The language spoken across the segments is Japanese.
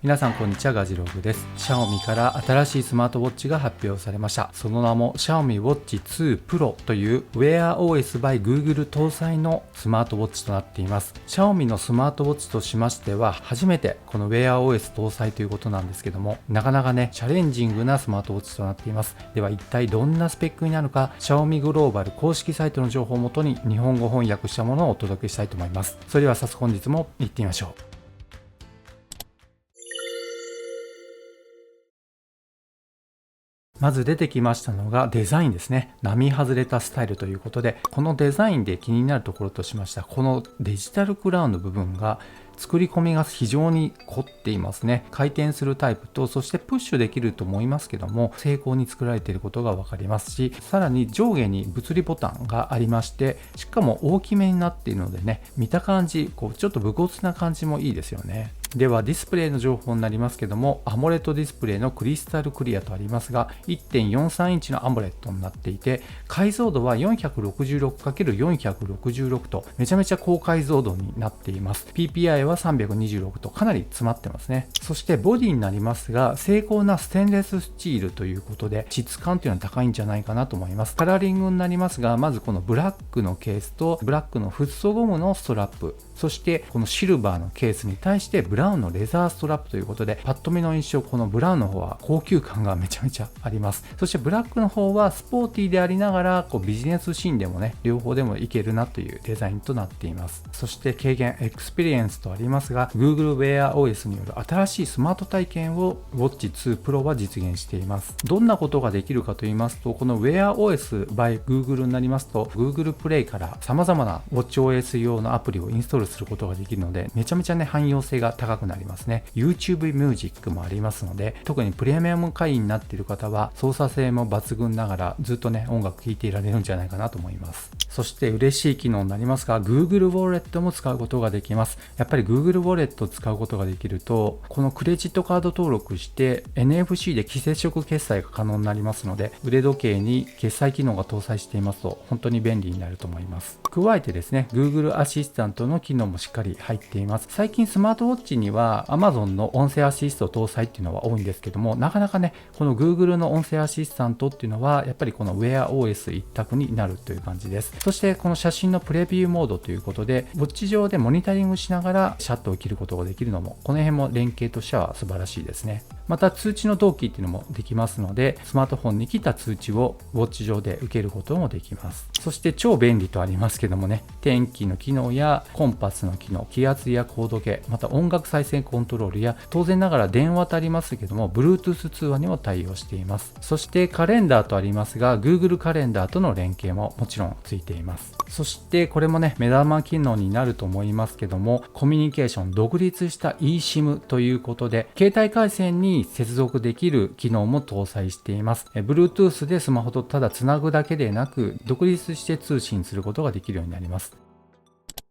皆さんこんにちは、ガジログです。シャオミから新しいスマートウォッチが発表されました。その名も Xiaomi Watch 2 Pro という Wear OS by Google 搭載のスマートウォッチとなっています。Xiaomi のスマートウォッチとしましては初めてこの Wear OS 搭載ということなんですけども、なかなかねチャレンジングなスマートウォッチとなっています。では一体どんなスペックになるか、 Xiaomi グローバル公式サイトの情報をもとに日本語翻訳したものをお届けしたいと思います。それでは早速本日も行ってみましょう。まず出てきましたのがデザインですね。並外れたスタイルということで、このデザインで気になるところとしましたこのデジタルクラウンの部分が作り込みが非常に凝っていますね。回転するタイプと、そしてプッシュできると思いますけども、精巧に作られていることが分かりますし、さらに上下に物理ボタンがありまして、しかも大きめになっているのでね、見た感じちょっと武骨な感じもいいですよね。ではディスプレイの情報になりますけども、アモレットディスプレイのクリスタルクリアとありますが 1.43 インチのアモレットになっていて、解像度は 466×466 とめちゃめちゃ高解像度になっています。 PPI は326とかなり詰まってますね。そしてボディになりますが、精巧なステンレススチールということで質感というのは高いんじゃないかなと思います。カラーリングになりますが、まずこのブラックのケースとブラックのフッ素ゴムのストラップ、そしてこのシルバーのケースに対してブラウンのレザーストラップということで、パッと見の印象、このブラウンの方は高級感がめちゃめちゃあります。そしてブラックの方はスポーティーでありながらビジネスシーンでもね、両方でもいけるなというデザインとなっています。そして軽減エクスペリエンスとありますが、 Google Wear OS による新しいスマート体験を Watch 2 Pro は実現しています。どんなことができるかと言いますと、この Wear OS by Google になりますと Google Play から様々な WatchOS 用のアプリをインストールすることができるので、めちゃめちゃね汎用性が高くなりますね。 YouTube Music もありますので、特にプレミアム会員になっている方は操作性も抜群ながらずっとね音楽聴いていられるんじゃないかなと思います。そして嬉しい機能になりますが、 Google ウォレットも使うことができます。やっぱり Google ウォレットを使うことができると、このクレジットカード登録して NFC で非接触決済が可能になりますので、腕時計に決済機能が搭載していますと本当に便利になると思います。加えてですね、 Google アシスタントの機能もしっかり入っています。最近スマートウォッチには Amazon の音声アシスト搭載っていうのは多いんですけども、なかなかねこの Google の音声アシスタントっていうのはやっぱりこの Wear OS 一択になるという感じです。そしてこの写真のプレビューモードということで、ウォッチ上でモニタリングしながらシャットを切ることができるのも、この辺も連携としては素晴らしいですね。また通知の同期っていうのもできますので、スマートフォンに来た通知をウォッチ上で受けることもできます。そして超便利とありますけどもね、天気の機能やコンパスの機能、気圧や高度計、また音楽再生コントロールや、当然ながら電話とありますけども Bluetooth 通話にも対応しています。そしてカレンダーとありますが、 Google カレンダーとの連携ももちろんついています。そしてこれもね目玉機能になると思いますけども、コミュニケーション独立した eSIM ということで、携帯回線に接続できる機能も搭載しています。Bluetooth でスマホとただつなぐだけでなく、独立して通信することができるようになります。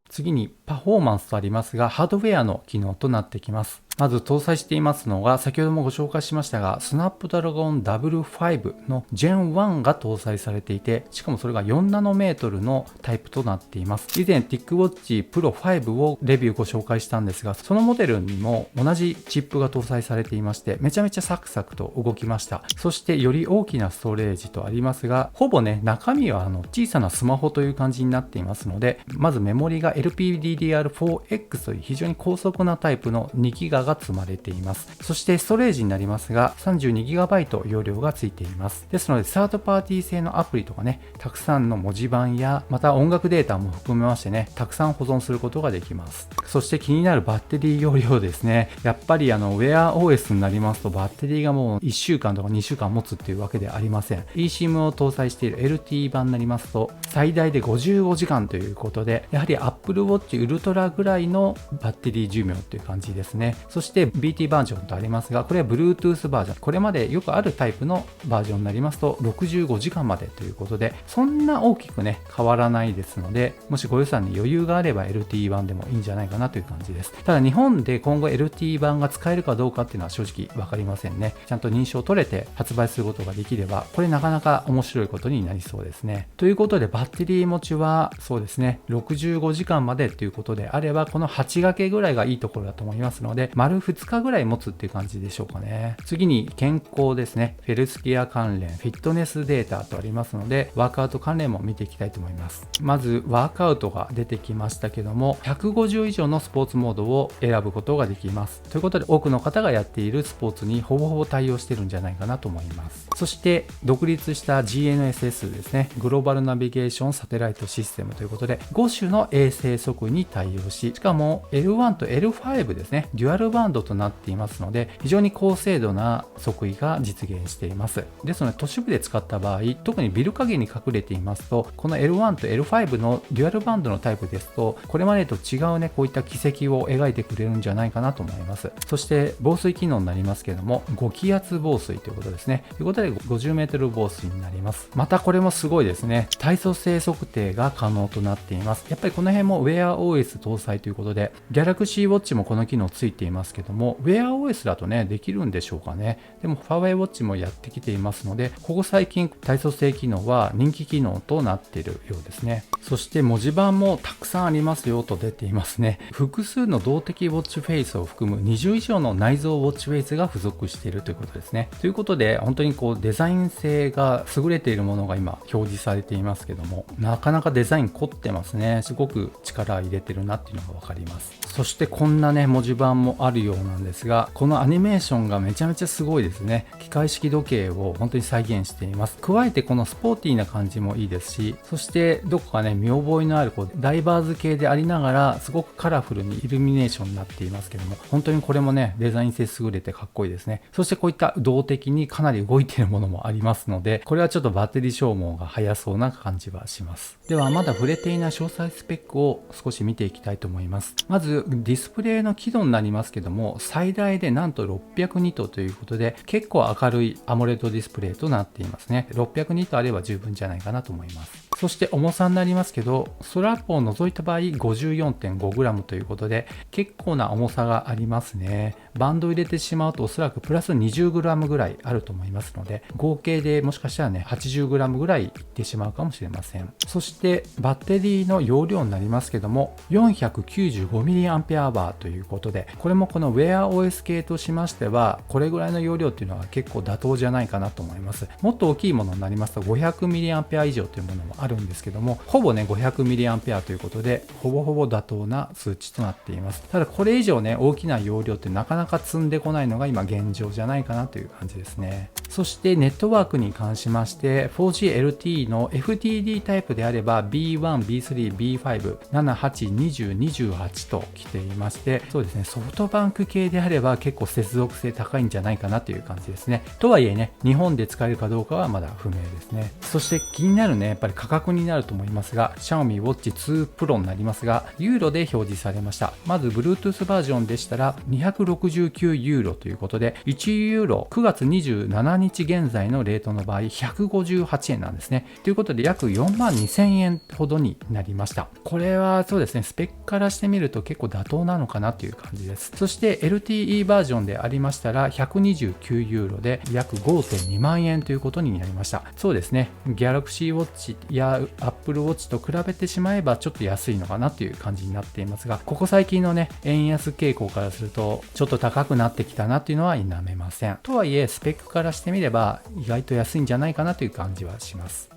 次にパフォーマンスとありますが、ハードウェアの機能となってきます。まず搭載していますのが、先ほどもご紹介しましたが、スナップドラゴン W5 の Gen1 が搭載されていて、しかもそれが4ナノメートルのタイプとなっています。以前 TicWatch Pro 5をレビューご紹介したんですが、そのモデルにも同じチップが搭載されていまして、めちゃめちゃサクサクと動きました。そしてより大きなストレージとありますが、ほぼね中身は小さなスマホという感じになっていますので、まずメモリが LPDDR4X という非常に高速なタイプの2ギガが積まれています。そしてストレージになりますが 32GB 容量がついています。ですのでサードパーティー製のアプリとかね、たくさんの文字盤やまた音楽データも含めましてね、たくさん保存することができます。そして気になるバッテリー容量ですね。やっぱりWear OS になりますとバッテリーがもう1週間とか2週間持つっていうわけではありません。 eSIM を搭載している LTE 版になりますと最大で55時間ということで、やはり Apple Watch Ultra ぐらいのバッテリー寿命っていう感じですね。そして BT バージョンとありますが、これは Bluetooth バージョン、これまでよくあるタイプのバージョンになりますと65時間までということで、そんな大きくね変わらないですので、もしご予算に余裕があれば LTE 版でもいいんじゃないかなという感じです。ただ日本で今後 LTE 版が使えるかどうかっていうのは正直分かりませんね。ちゃんと認証取れて発売することができれば、これなかなか面白いことになりそうですね。ということでバッテリー持ちはそうですね、65時間までということであれば、この8掛けぐらいがいいところだと思いますので、丸2日ぐらい持つっていう感じでしょうかね。次に健康ですね。ヘルスケア関連、フィットネスデータとありますので、ワークアウト関連も見ていきたいと思います。まずワークアウトが出てきましたけども、150以上のスポーツモードを選ぶことができます。ということで、多くの方がやっているスポーツにほぼほぼ対応してるんじゃないかなと思います。そして独立した GNSS ですね、グローバルナビゲーションサテライトシステムということで、5種の衛星測位に対応し、しかも L1 と L5 ですね、デュアルバンドとなっていますので、非常に高精度な測位が実現しています。ですので、都市部で使った場合、特にビル影に隠れていますと、この L1 と L5 のデュアルバンドのタイプですと、これまでと違うね、こういった軌跡を描いてくれるんじゃないかなと思います。そして防水機能になりますけれども、5気圧防水ということですね。ということで 50m 防水になります。またこれもすごいですね。体組成測定が可能となっています。やっぱりこの辺も Wear OS 搭載ということで、Galaxy Watch もこの機能ついていますけども、Wear OS だとね、できるんでしょうかね。でも Huawei Watch もやってきていますので、ここ最近体組成機能は人気機能となっているようですね。そして文字盤もたくさんありますよと出ていますね。複数の動的ウォッチフェイスを含む20以上の内蔵ウォッチフェイスが付属しているということですね。ということで、本当にこうデザイン性が優れているものが今表示されていますけども、なかなかデザイン凝ってますね。すごく力入れてるなっていうのがわかります。そしてこんなね、文字盤もあるようなんですが、このアニメーションがめちゃめちゃすごいですね。機械式時計を本当に再現しています。加えてこのスポーティーな感じもいいですし、そしてどこかね、見覚えのあるダイバーズ系でありながら、すごくカラフルにイルミネーションになっていますけども、本当にこれもね、デザイン性優れてかっこいいですね。そしてこういった動的にかなり動いているものもありますので、これはちょっとバッテリー消耗が早そうな感じはします。ではまだ触れていない詳細スペックを少し見ていきたいと思います。まずディスプレイの輝度になりますけども、最大でなんと600ニットということで、結構明るいアモレットディスプレイとなっていますね。600ニットあれば十分じゃないかなと思います。そして重さになりますけど、ストラップを除いた場合 54.5g ということで、結構な重さがありますね。バンドを入れてしまうとおそらくプラス 20g ぐらいあると思いますので、合計でもしかしたらね 80g ぐらいいってしまうかもしれません。そしてバッテリーの容量になりますけども 495mAh ということで、これもこの Wear OS 系としましてはこれぐらいの容量っていうのは結構妥当じゃないかなと思います。もっと大きいものになりますと 500mAh 以上というものもあるんですけども、ほぼね 500mAh ということでほぼほぼ妥当な数値となっています。ただこれ以上ね大きな容量ってなかなか積んでこないのが今現状じゃないかなという感じですね。そしてネットワークに関しまして 4G LTE の FTD タイプであれば B1、B3、B5、78、20、28と来ていまして、そうですね、ソフトバンク系であれば結構接続性高いんじゃないかなという感じですね。とはいえね、日本で使えるかどうかはまだ不明ですね。そして気になるね、やっぱり価格になると思いますが、Xiaomi Watch 2 Pro になりますが、ユーロで表示されました。まず Bluetooth バージョンでしたら269ユーロということで、1ユーロ9月27日現在のレートの場合158円なんですね。ということで約42,000円ほどになりました。これはそうですね、スペックからしてみると結構妥当なのかなという感じです。そして LTE バージョンでありましたら129ユーロで約 5.2 万円ということになりました。そうですね、Galaxy Watch や Apple Watch と比べてしまえばちょっと安いのかなという感じになっていますが、ここ最近のね円安傾向からするとちょっと高くなってきたなっていうのは否めません。とはいえスペックからしてみれば意外と安いんじゃないかなという感じはします。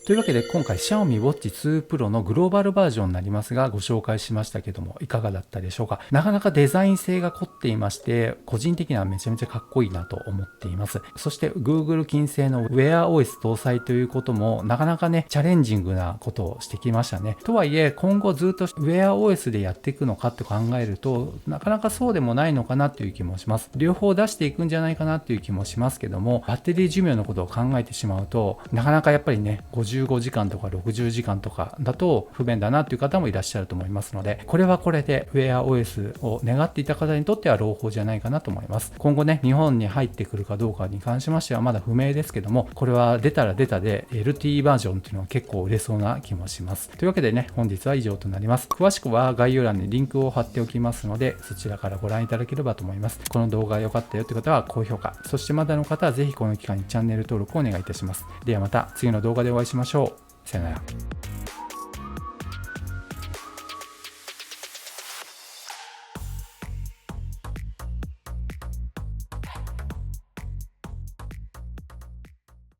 というわけで今回 Xiaomi Watch 2 Pro のグローバルバージョンになりますがご紹介しましたけどもいかがだったでしょうか。なかなかデザイン性が凝っていまして個人的にはめちゃめちゃかっこいいなと思っています。そして Google 金製の Wear OS 搭載ということもなかなかねチャレンジングなことをしてきましたね。とはいえ今後ずっと Wear OS でやっていくのかって考えるとなかなかそうでもないのかなという気もします。両方出していくんじゃないかなという気もしますけども、バッテリー寿命のことを考えてしまうとなかなかやっぱりね15時間とか60時間とかだと不便だなという方もいらっしゃると思いますので、これはこれで Wear OS を願っていた方にとっては朗報じゃないかなと思います。今後ね日本に入ってくるかどうかに関しましてはまだ不明ですけども、これは出たら出たで LTE バージョンっていうのは結構売れそうな気もします。というわけでね本日は以上となります。詳しくは概要欄にリンクを貼っておきますのでそちらからご覧いただければと思います。この動画が良かったよという方は高評価、そしてまだの方はぜひこの機会にチャンネル登録をお願いいたします。ではまた次の動画でお会いしましょう。さよなら。